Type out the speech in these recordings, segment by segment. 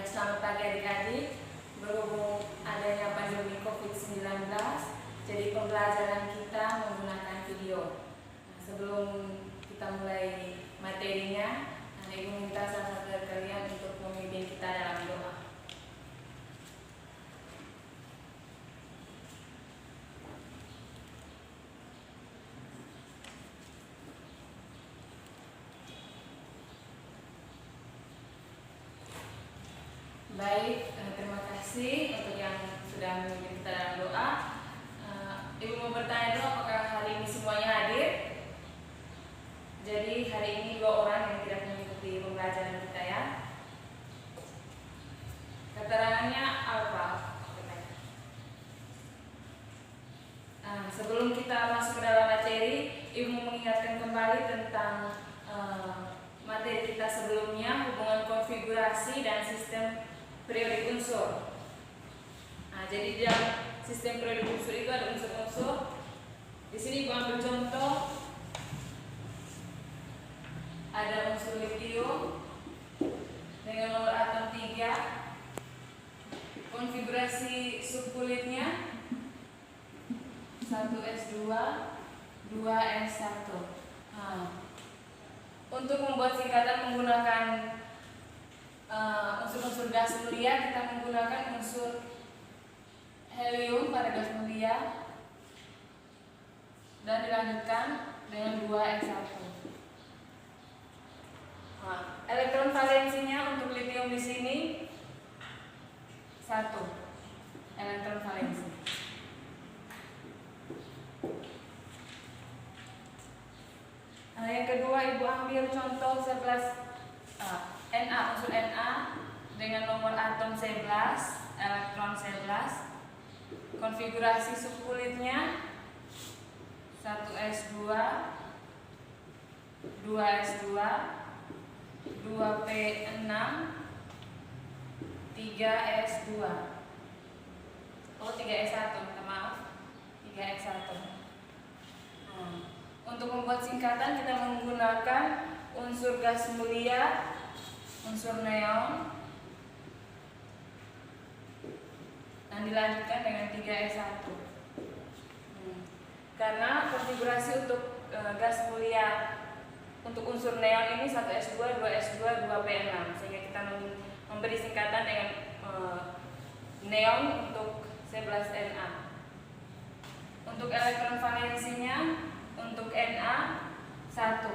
Selamat pagi adik-adik. Berhubung adanya pandemi COVID-19, jadi pembelajaran kita menggunakan video. Sebelum kita mulai materinya, Ibu minta salah satu dari kalian untuk memimpin kita dalam doa. Baik, terima kasih untuk yang sudah memimpin kita dalam doa. Ibu mau bertanya dulu, apakah hari ini semuanya hadir? Jadi hari ini 2 orang yang tidak mengikuti pembelajaran kita ya. Keterangannya apa? Sebelum kita masuk ke dalam materi, Ibu mengingatkan kembali tentang materi kita sebelumnya, hubungan konfigurasi dan sistem periodik unsur. Jadi di dalam sistem periodik unsur itu ada unsur-unsur. Di sini Ibu ambil contoh, ada unsur litium dengan nomor atom 3, konfigurasi subkulitnya 1s2, 2s1. Untuk membuat singkatan menggunakan unsur-unsur gas mulia, kita menggunakan unsur helium pada gas mulia dan dilanjutkan dengan 2s1. Elektron valensinya untuk litium di sini 1 elektron valensi. Yang kedua, Ibu ambil contoh 11 Na, unsur Na dengan nomor atom 11, elektron 11. Konfigurasi subkulitnya 1s2, 2s2, 2p6, 3s2. 3s1, minta maaf, 3s1. Untuk membuat singkatan kita menggunakan unsur gas mulia, unsur neon, dan dilanjutkan dengan 3s1. Karena konfigurasi untuk gas mulia untuk unsur neon ini 1s2, 2s2, 2p6, sehingga kita memberi singkatan dengan neon untuk 11Na. Untuk elektron valensinya untuk Na 1.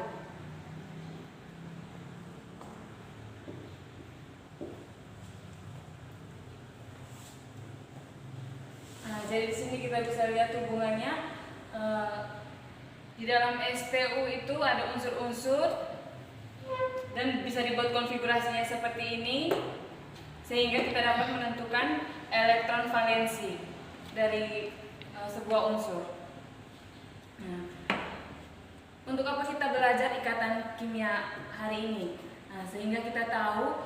Jadi di sini kita bisa lihat hubungannya. Di dalam SPU itu ada unsur-unsur dan bisa dibuat konfigurasinya seperti ini, sehingga kita dapat menentukan elektron valensi dari sebuah unsur. Untuk apa kita belajar ikatan kimia hari ini? Sehingga kita tahu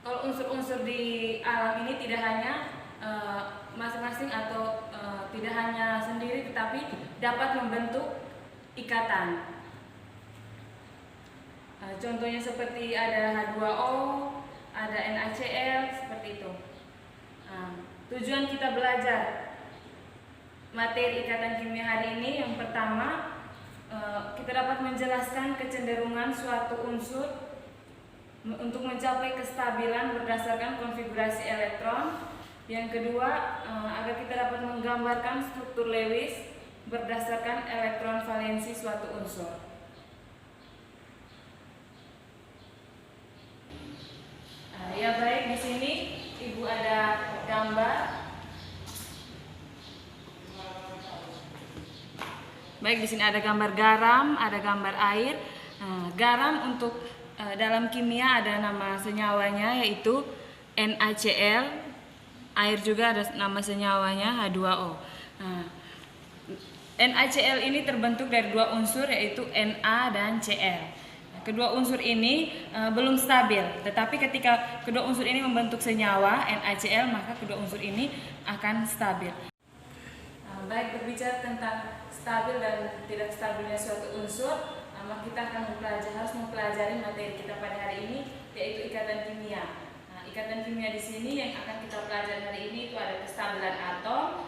kalau unsur-unsur di alam ini tidak hanya masing-masing atau tidak hanya sendiri, tetapi dapat membentuk ikatan. Contohnya seperti ada H2O, ada NaCl, seperti itu. Tujuan kita belajar materi ikatan kimia hari ini, yang pertama, kita dapat menjelaskan kecenderungan suatu unsur untuk mencapai kestabilan berdasarkan konfigurasi elektron. Yang kedua, agar kita dapat menggambarkan struktur Lewis berdasarkan elektron valensi suatu unsur. Ya baik, di sini Ibu ada gambar. Baik, di sini ada gambar garam, ada gambar air. Garam untuk dalam kimia ada nama senyawanya yaitu NaCl. Air juga ada nama senyawanya H2O. NaCl ini terbentuk dari 2 unsur yaitu Na dan Cl. Kedua unsur ini belum stabil, tetapi ketika kedua unsur ini membentuk senyawa NaCl, maka kedua unsur ini akan stabil. Baik, berbicara tentang stabil dan tidak stabilnya suatu unsur, maka kita akan harus mempelajari materi kita pada hari ini, yaitu ikatan kimia. ikatan kimia di sini yang akan kita pelajari hari ini itu ada kestabilan atom,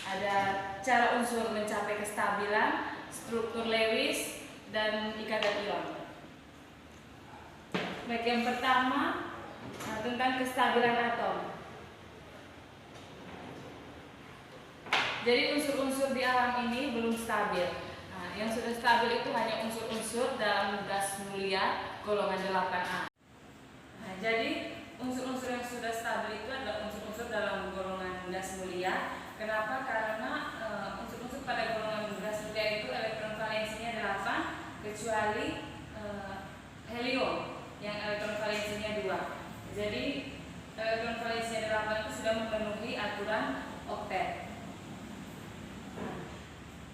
ada cara unsur mencapai kestabilan, struktur Lewis, dan ikatan ion. Baik, yang pertama tentang kestabilan atom. Jadi unsur-unsur di alam ini belum stabil. Yang sudah stabil itu hanya unsur-unsur dalam gas mulia golongan 8A. Jadi unsur-unsur yang sudah stabil itu adalah unsur-unsur dalam golongan gas mulia. Kenapa? Karena unsur-unsur pada golongan gas mulia itu elektron valensinya 8 kecuali helium yang elektron valensinya 2. Jadi elektron valensinya 8 itu sudah memenuhi aturan oktet.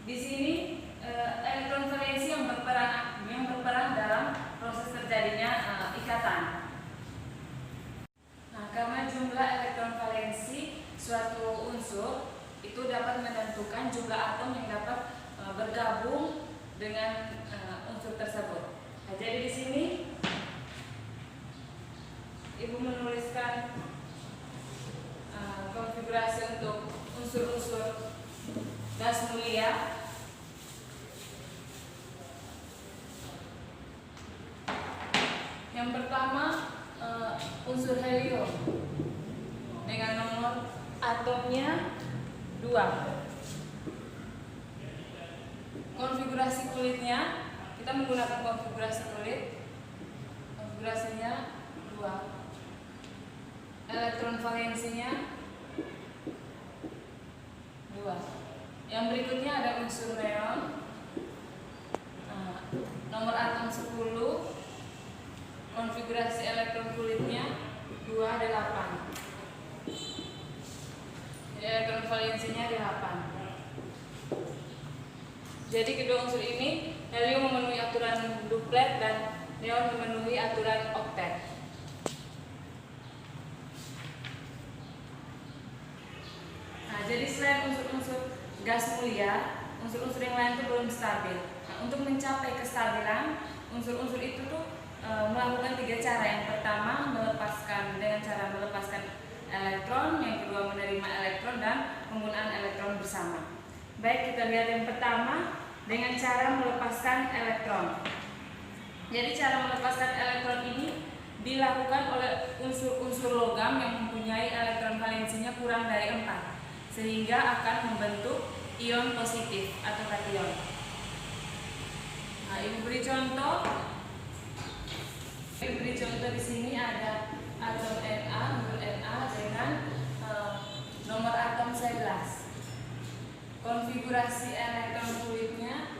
Di sini elektron valensi yang berperan dalam proses terjadinya ikatan. Karena jumlah elektron valensi suatu unsur itu dapat menentukan jumlah atom yang dapat bergabung dengan unsur tersebut. Jadi di sini Ibu menuliskan konfigurasi untuk unsur-unsur gas mulia. Yang pertama unsur helium dengan nomor atomnya 2. Konfigurasi kulitnya kita menggunakan konfigurasi kulit. Konfigurasinya 2. Elektron valensinya 2. Yang berikutnya ada unsur neon. Nomor atom 10. Konfigurasi elektron kulitnya 28. Jadi elektron valensinya 8. Jadi kedua unsur ini, helium memenuhi aturan duplet dan neon memenuhi aturan oktet. Jadi selain unsur-unsur gas mulia, unsur-unsur yang lain itu belum stabil. Untuk mencapai kestabilan, unsur-unsur itu tuh melakukan 3 cara. Yang pertama dengan cara melepaskan elektron, yang kedua menerima elektron, dan penggunaan elektron bersama. Baik, kita lihat yang pertama dengan cara melepaskan elektron. Jadi cara melepaskan elektron ini dilakukan oleh unsur-unsur logam yang mempunyai elektron valensinya kurang dari 4, sehingga akan membentuk ion positif atau kation. Ibu beri contoh. Beri contoh di sini ada atom Na, unsur Na dengan nomor atom 11. Konfigurasi elektron kulitnya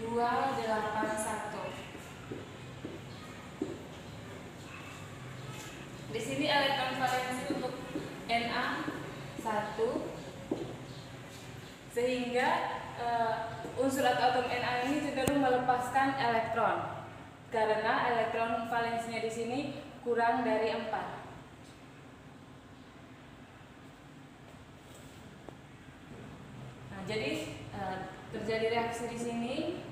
281. Di sini elektron valensi untuk Na 1, sehingga unsur atau atom Na ini cenderung melepaskan elektron. Karena elektron valensinya di sini kurang dari 4. Jadi terjadi reaksi di sini.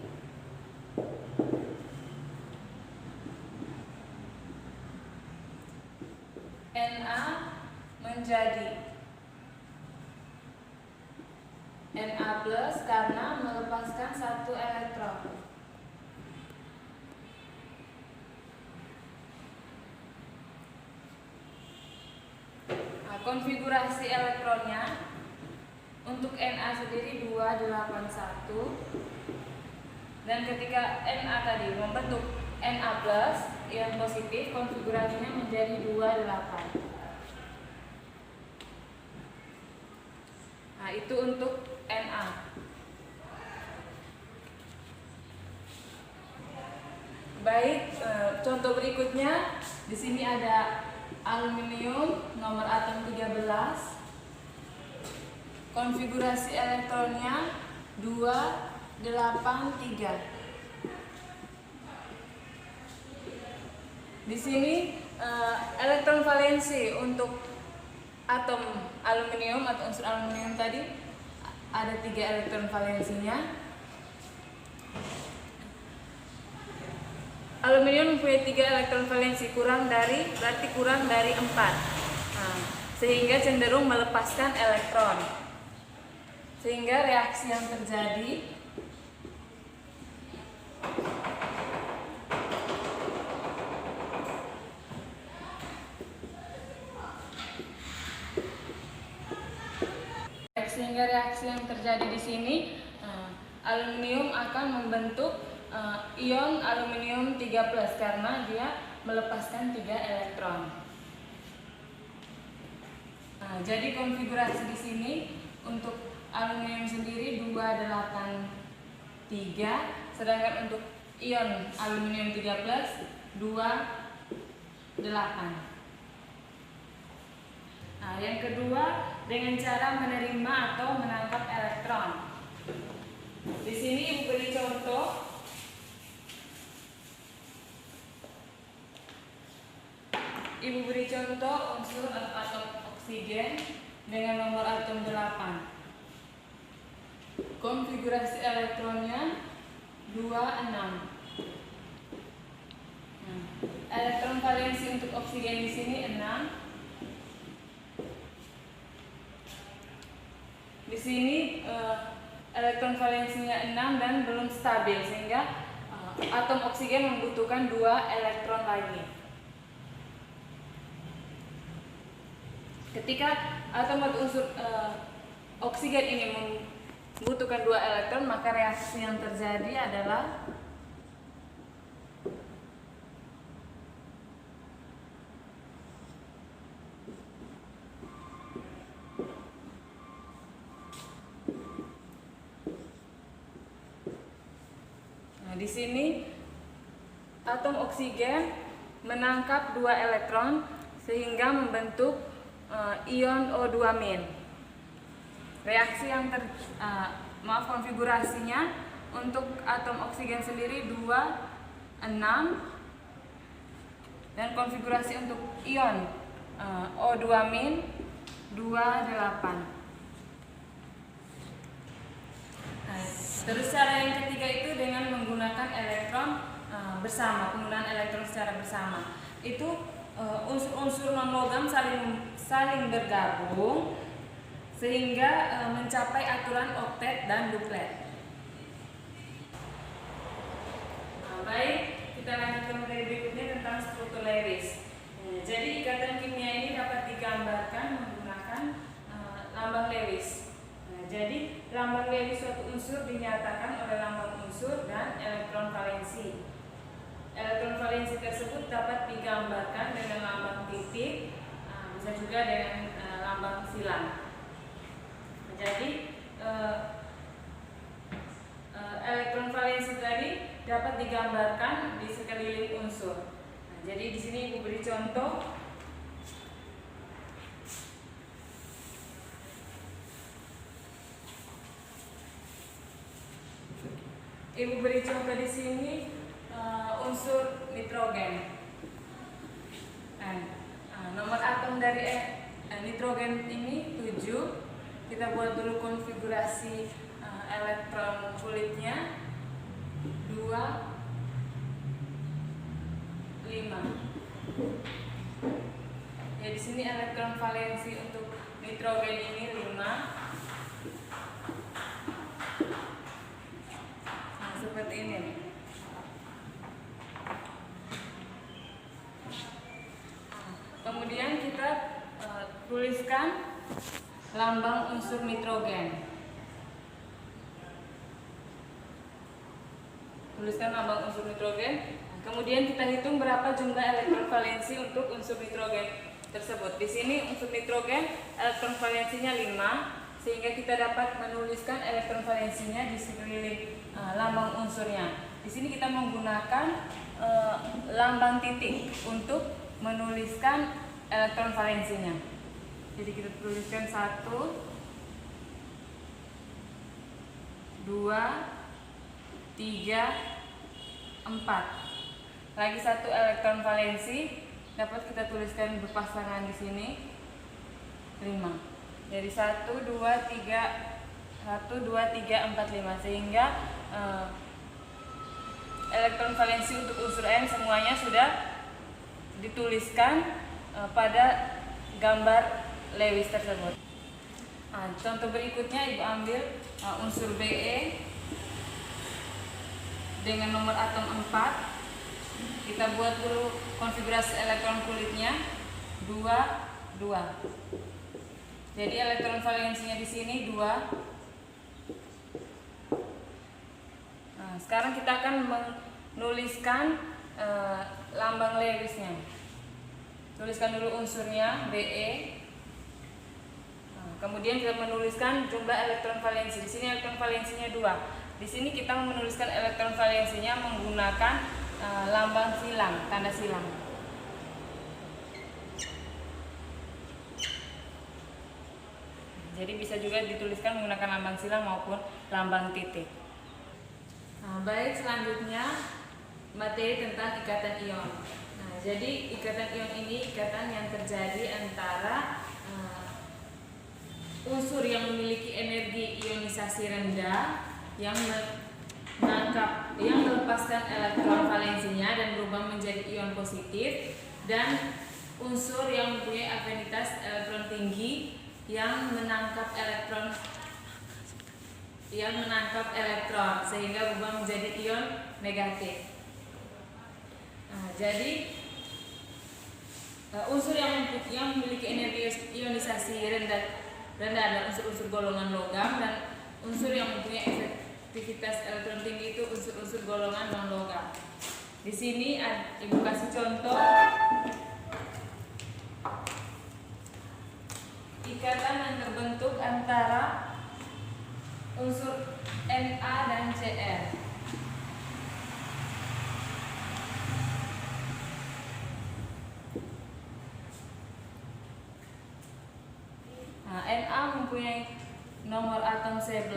Na menjadi Na plus karena melepaskan 1 elektron. Konfigurasi elektronnya untuk Na sendiri 281, dan ketika Na tadi membentuk Na plus ion positif, konfigurasinya menjadi 28. Itu untuk Na. Baik, contoh berikutnya di sini ada aluminium nomor atom 13. Konfigurasi elektronnya 283. Di sini elektron valensi untuk atom aluminium atau unsur aluminium tadi ada 3 elektron valensinya. aluminium mempunyai 3 elektron valensi, berarti kurang dari 4. Sehingga cenderung melepaskan elektron. Sehingga reaksi yang terjadi di sini, aluminium akan membentuk ion aluminium 3+ karena dia melepaskan 3 elektron. Jadi konfigurasi di sini untuk aluminium sendiri 283, sedangkan untuk ion aluminium 3+ 28. Yang kedua, dengan cara menerima atau menangkap elektron. Di sini Ibu beri contoh. Ibu beri contoh unsur atom oksigen dengan nomor atom 8. Konfigurasi elektronnya 26. Elektron valensi untuk oksigen di sini 6. Di sini elektron valensinya 6 dan belum stabil, sehingga atom oksigen membutuhkan 2 elektron lagi. Ketika atom atau unsur oksigen ini membutuhkan 2 elektron, maka reaksi yang terjadi adalah di sini atom oksigen menangkap 2 elektron sehingga membentuk ion O2-. Reaksi yang konfigurasinya untuk atom oksigen sendiri 2, 6, dan konfigurasi untuk ion O2-, 2, 8. Terus cara yang ketiga itu dengan menggunakan elektron bersama, penggunaan elektron secara bersama. Itu unsur-unsur non-logam saling bergabung sehingga mencapai aturan oktet dan duplet. Baik, kita lanjutkan materi berikutnya tentang struktur Lewis. Jadi ikatan kimia ini dapat digambarkan menggunakan lambang Lewis. Jadi lambang Lewis suatu unsur dinyatakan oleh lambang unsur dan elektron valensi. Elektron valensi tersebut dapat digambarkan dengan lambang titik, bisa juga dengan lambang silang. Jadi elektron valensi tadi dapat digambarkan di sekeliling unsur. Jadi di sini Ibu beri contoh. Ibu beri contoh di sini unsur nitrogen. Nomor atom dari nitrogen ini 7. Kita buat dulu konfigurasi elektron kulitnya 2, 5. Ya, di sini elektron valensi untuk nitrogen ini 5. Seperti ini. Kemudian kita tuliskan lambang unsur nitrogen. Kemudian kita hitung berapa jumlah elektron valensi untuk unsur nitrogen tersebut. Di sini unsur nitrogen elektron valensinya 5, sehingga kita dapat menuliskan elektron valensinya di sekeliling lambang unsurnya. Di sini kita menggunakan lambang titik untuk menuliskan elektron valensinya. Jadi kita tuliskan 1, 2, 3, 4. Lagi 1 elektron valensi dapat kita tuliskan berpasangan di sini 5. Jadi 1, 2, 3, 4, 5, sehingga elektron valensi untuk unsur N semuanya sudah dituliskan pada gambar Lewis tersebut. Contoh berikutnya Ibu ambil unsur Be dengan nomor atom 4. Kita buat dulu konfigurasi elektron kulitnya 2, 2. Jadi elektron valensinya di sini 2. Sekarang kita akan menuliskan lambang Lewisnya. Tuliskan dulu unsurnya Be. Kemudian kita menuliskan jumlah elektron valensi. Di sini elektron valensinya 2. Di sini kita menuliskan elektron valensinya menggunakan lambang silang, tanda silang. Jadi bisa juga dituliskan menggunakan lambang silang maupun lambang titik. Baik, selanjutnya materi tentang ikatan ion. Jadi ikatan ion ini ikatan yang terjadi antara unsur yang memiliki energi ionisasi rendah yang melepaskan elektron valensinya dan berubah menjadi ion positif, dan unsur yang mempunyai afinitas elektron tinggi yang menangkap elektron sehingga berubah menjadi ion negatif. Jadi unsur yang memiliki energi ionisasi rendah adalah unsur-unsur golongan logam, dan unsur yang mempunyai efektivitas elektron tinggi itu unsur-unsur golongan non logam. Di sini Ibu kasih contoh ikatan yang terbentuk antara unsur Na dan Cl. Na mempunyai nomor atom 11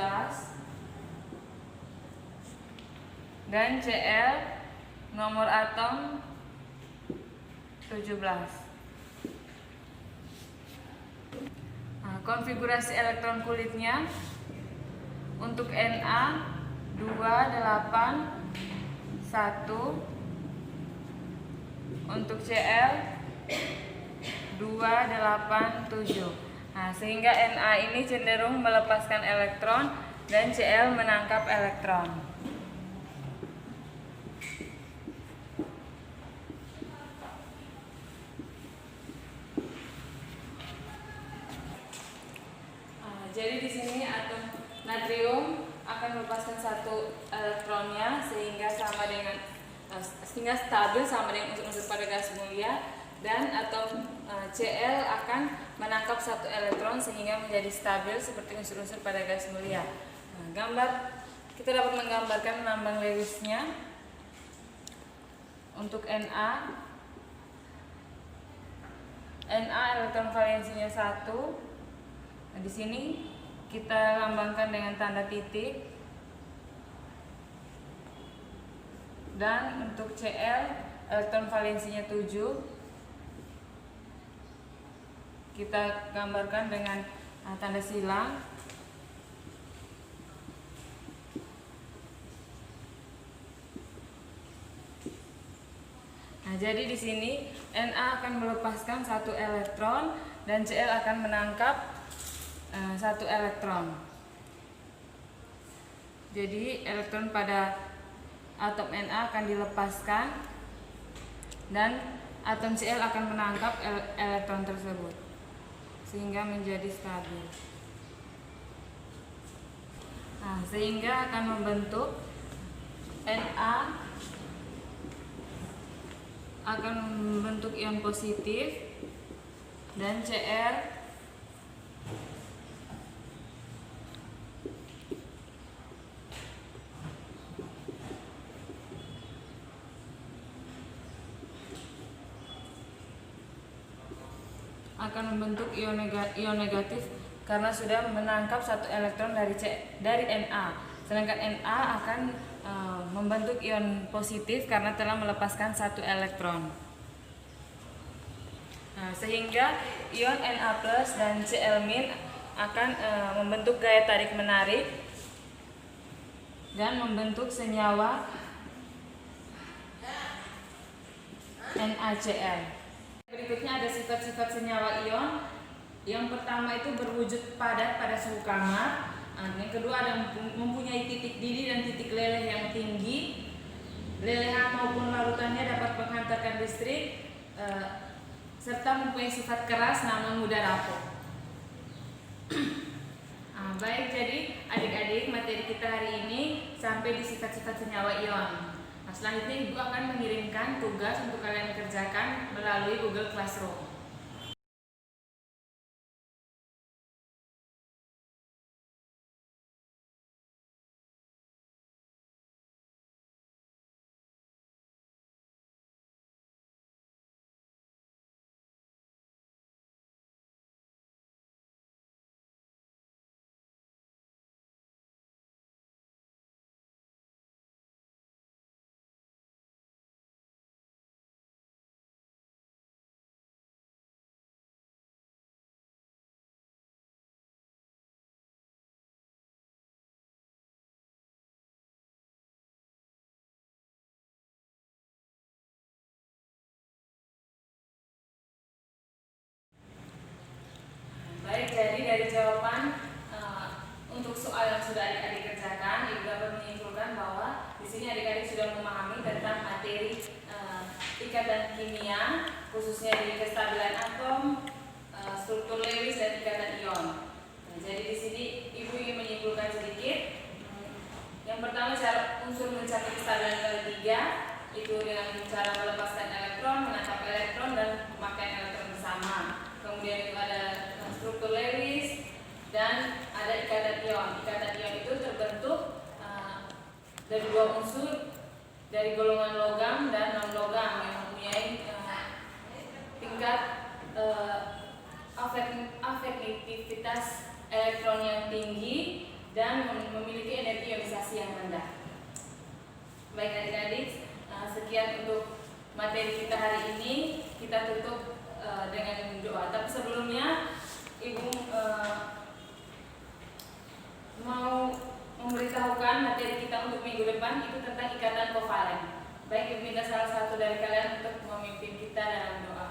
dan Cl nomor atom 17. Konfigurasi elektron kulitnya untuk Na 2, 8, 1, untuk Cl 2, 8, 7. Sehingga Na ini cenderung melepaskan elektron dan Cl menangkap elektron. Jadi di sini atom natrium akan melepaskan satu elektronnya sehingga stabil sama dengan unsur-unsur pada gas mulia, dan atom Cl akan menangkap satu elektron sehingga menjadi stabil seperti unsur-unsur pada gas mulia. Kita dapat menggambarkan lambang Lewisnya untuk Na elektron valensinya 1. Di sini kita lambangkan dengan tanda titik, dan untuk Cl elektron valensinya 7. Kita gambarkan dengan tanda silang. Jadi di sini Na akan melepaskan satu elektron dan Cl akan menangkap satu elektron. Jadi elektron pada atom Na akan dilepaskan dan atom Cl akan menangkap elektron tersebut sehingga menjadi stabil. Sehingga akan membentuk Na akan membentuk ion positif dan Cl akan membentuk ion negatif karena sudah menangkap satu elektron dari Na. Sedangkan Na akan membentuk ion positif karena telah melepaskan satu elektron. Sehingga ion Na+ dan Cl- akan membentuk gaya tarik menarik dan membentuk senyawa NaCl. Berikutnya ada sifat-sifat senyawa ion. Yang pertama itu berwujud padat pada suhu kamar. Yang kedua ada mempunyai titik didih dan titik leleh yang tinggi. Lelehan maupun larutannya dapat menghantarkan listrik, serta mempunyai sifat keras namun mudah rapuh. Baik, jadi adik-adik, materi kita hari ini sampai di sifat-sifat senyawa ion. Selanjutnya Ibu akan mengirimkan tugas untuk kalian kerjakan melalui Google Classroom. Baik, jadi dari jawaban untuk soal yang sudah adik-adik kerjakan, Ibu dapat menyimpulkan bahwa di sini adik-adik sudah memahami tentang materi ikatan kimia, khususnya di kestabilan atom, struktur Lewis dan ikatan ion. Jadi di sini Ibu ingin menyimpulkan sedikit. Yang pertama, cara unsur mencapai kestabilan ketiga itu dengan cara melepaskan elektron, menangkap elektron dan pemakaian elektron bersama. Kemudian itu ada struktur Lewis dan ada ikatan ion. Ikatan ion itu terbentuk dari dua unsur dari golongan logam dan non logam yang mempunyai tingkat afektivitas elektron yang tinggi dan memiliki energi ionisasi yang rendah. Baik adik-adik, sekian untuk materi kita hari ini. Kita tutup dengan doa. Tapi sebelumnya Ibu mau memberitahukan materi kita untuk minggu depan itu tentang ikatan kovalen. Baik, Ibu minta salah satu dari kalian untuk memimpin kita dalam doa.